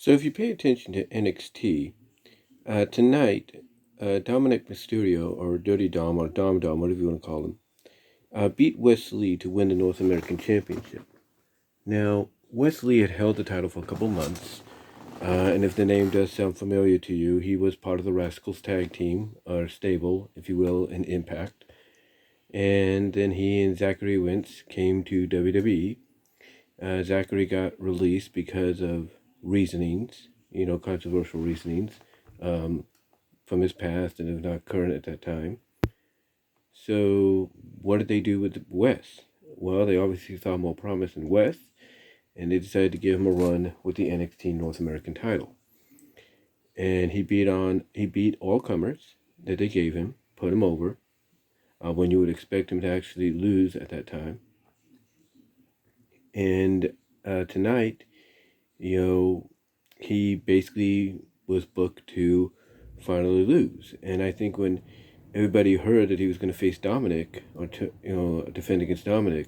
So if you pay attention to NXT, tonight, Dominik Mysterio, or Dirty Dom, or Dom Dom, whatever you want to call him, beat Wes Lee to win the North American Championship. Now, Wes Lee had held the title for a couple months, and if the name does sound familiar to you, he was part of the Rascals tag team, or stable, if you will, in Impact. And then he and Zachary Wentz came to WWE. Zachary got released because of reasonings, controversial reasonings from his past and is not current at that time. So what did they do with Wes? Well, they obviously saw more promise in Wes, and they decided to give him a run with the NXT North American title. And he beat all comers that they gave him, put him over, when you would expect him to actually lose at that time. And tonight, he basically was booked to finally lose. And I think when everybody heard that he was going to face Dominik, or defend against Dominik,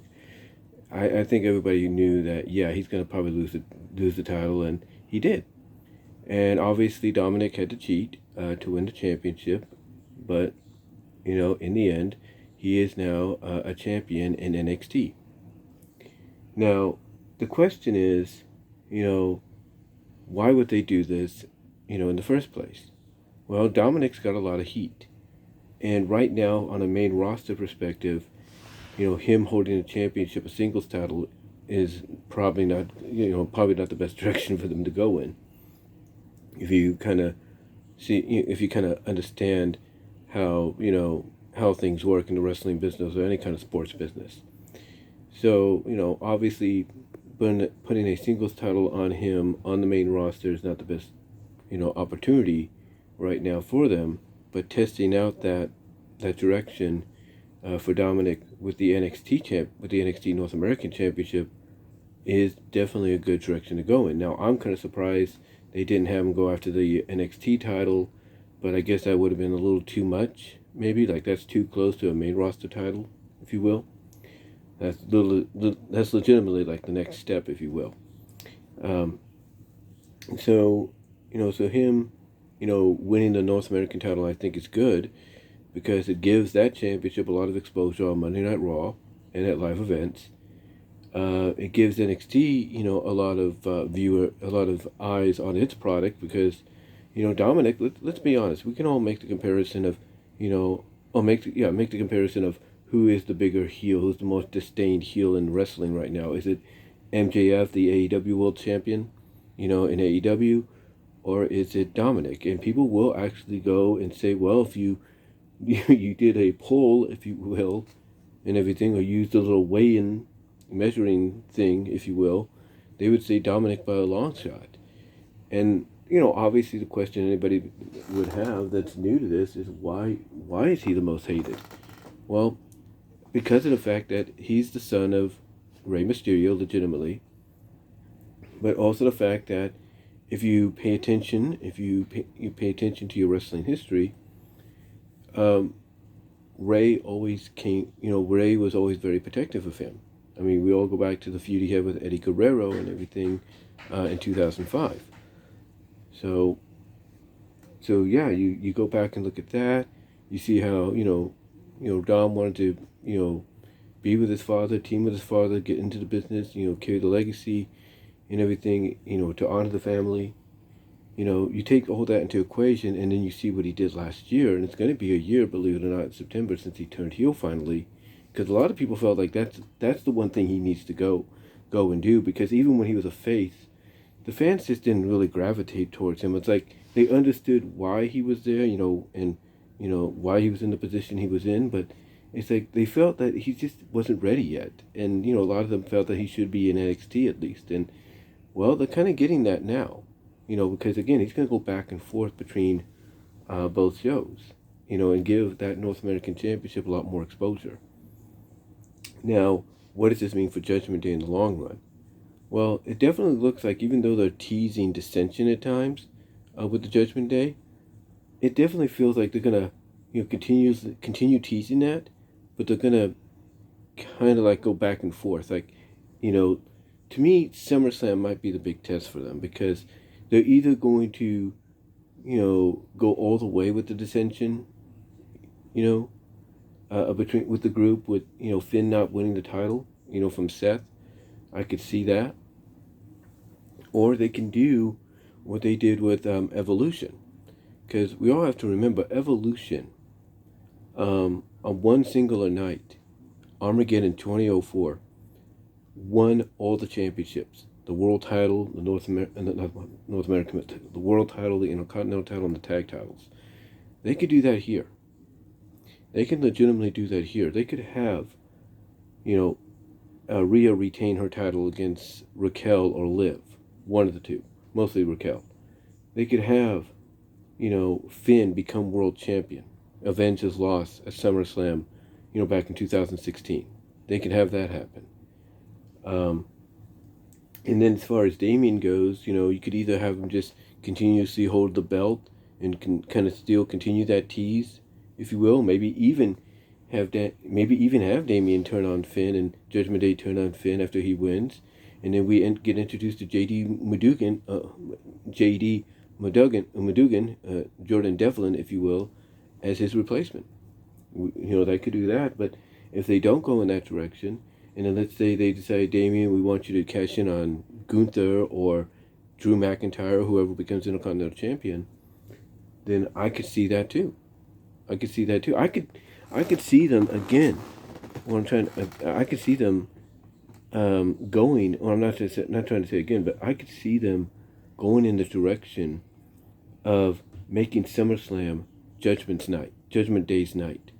I think everybody knew that he's going to probably lose the title, and he did. And obviously Dominik had to cheat to win the championship, but in the end, he is now a champion in NXT. Now, the question is, why would they do this, in the first place? Well, Dominik's got a lot of heat. And right now, on a main roster perspective, him holding a championship, a singles title, is probably not the best direction for them to go in. If you kind of understand how, how things work in the wrestling business or any kind of sports business. So, obviously, putting a singles title on him on the main roster is not the best, opportunity right now for them. But testing out that direction for Dominik with the NXT North American Championship is definitely a good direction to go in. Now, I'm kind of surprised they didn't have him go after the NXT title, but I guess that would have been a little too much. Maybe that's too close to a main roster title, if you will. That's legitimately like the next step, if you will. So him, winning the North American title, I think is good because it gives that championship a lot of exposure on Monday Night Raw and at live events. It gives NXT, a lot of eyes on its product because, Dominik. Let's be honest. We can all make the comparison of, make the comparison of who is the bigger heel, who's the most disdained heel in wrestling right now. Is it MJF, the AEW World Champion, in AEW, or is it Dominik? And people will actually go and say, well, if you did a poll, if you will, and everything, or used a little weigh-in measuring thing, if you will, they would say Dominik by a long shot. And obviously the question anybody would have that's new to this is why is he the most hated? Well, because of the fact that he's the son of Rey Mysterio, legitimately, but also the fact that if you pay attention, pay attention to your wrestling history, Rey was always very protective of him. I mean, we all go back to the feud he had with Eddie Guerrero and everything in 2005. So you go back and look at that. You see how, Dom wanted to, be with his father, team with his father, get into the business, carry the legacy and everything, to honor the family. You take all that into equation, and then you see what he did last year, and it's going to be a year, believe it or not, in September since he turned heel finally, because a lot of people felt like that's the one thing he needs to go and do, because even when he was a face, the fans just didn't really gravitate towards him. It's like they understood why he was there, and why he was in the position he was in, but it's like they felt that he just wasn't ready yet, and a lot of them felt that he should be in NXT at least, and well, they're kind of getting that now. Because again, he's going to go back and forth between both shows, and give that North American Championship a lot more exposure. Now, what does this mean for Judgment Day in the long run? Well, it definitely looks like, even though they're teasing dissension at times with the Judgment Day, it definitely feels like they're going to continue teasing that, but they're going to kind of like go back and forth. Like, to me, SummerSlam might be the big test for them because they're either going to, go all the way with the dissension, between with the group, with Finn not winning the title, from Seth. I could see that. Or they can do what they did with Evolution, because we all have to remember Evolution. On one singular night, Armageddon 2004 won all the championships: the world title, the North American, the world title, the Intercontinental title, and the tag titles. They could do that here. They can legitimately do that here. They could have, Rhea retain her title against Raquel or Liv, one of the two, mostly Raquel. They could have, Finn become world champion, avenge his loss at SummerSlam, back in 2016. They could have that happen. And then as far as Damian goes, you could either have him just continuously hold the belt and kind of still continue that tease, if you will. Maybe even have Damian turn on Finn and Judgment Day turn on Finn after he wins, and then we get introduced to Madugan, Jordan Devlin, if you will, as his replacement. They could do that. But if they don't go in that direction, and then let's say they decide, Damian, we want you to cash in on Gunther or Drew McIntyre, whoever becomes Intercontinental Champion, then I could see that too. I could see see them again. I could see them going. Or I'm not trying to say again, but I could see them going in the direction of making SummerSlam Judgment Day's night.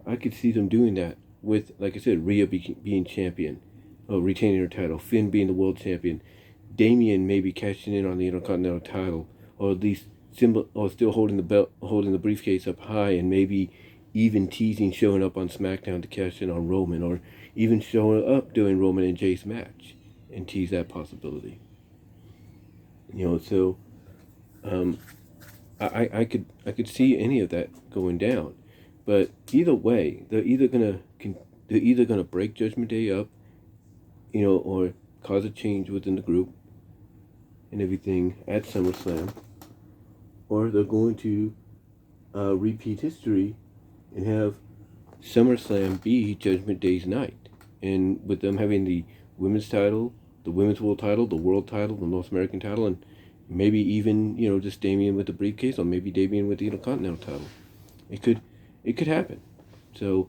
I could see them doing that with, like I said, Rhea being champion, retaining her title, Finn being the world champion, Damian maybe cashing in on the Intercontinental title, or at least still holding the belt, holding the briefcase up high, and maybe even teasing showing up on SmackDown to cash in on Roman, or even showing up during Roman and Jay's match and tease that possibility. So I could see any of that going down. But either way, they're either gonna break Judgment Day up, or cause a change within the group and everything at SummerSlam, or they're going to repeat history and have SummerSlam be Judgment Day's night, and with them having the women's title, the women's world title, the world title, the North American title, and maybe even just Damian with the briefcase, or maybe Damian with the Intercontinental title. It could happen. So,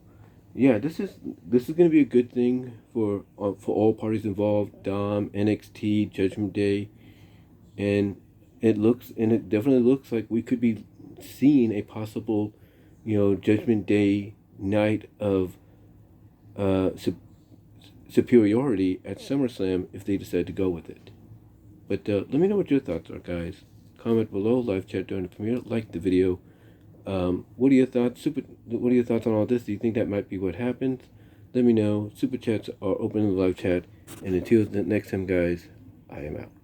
yeah, this is going to be a good thing for all parties involved: Dom, NXT, Judgment Day, and it definitely looks like we could be seeing a possible, Judgment Day night of superiority at SummerSlam if they decide to go with it. But let me know what your thoughts are, guys. Comment below, live chat during the premiere, like the video. What are your thoughts? What are your thoughts on all this? Do you think that might be what happens? Let me know. Super chats are open in the live chat. And until the next time, guys, I am out.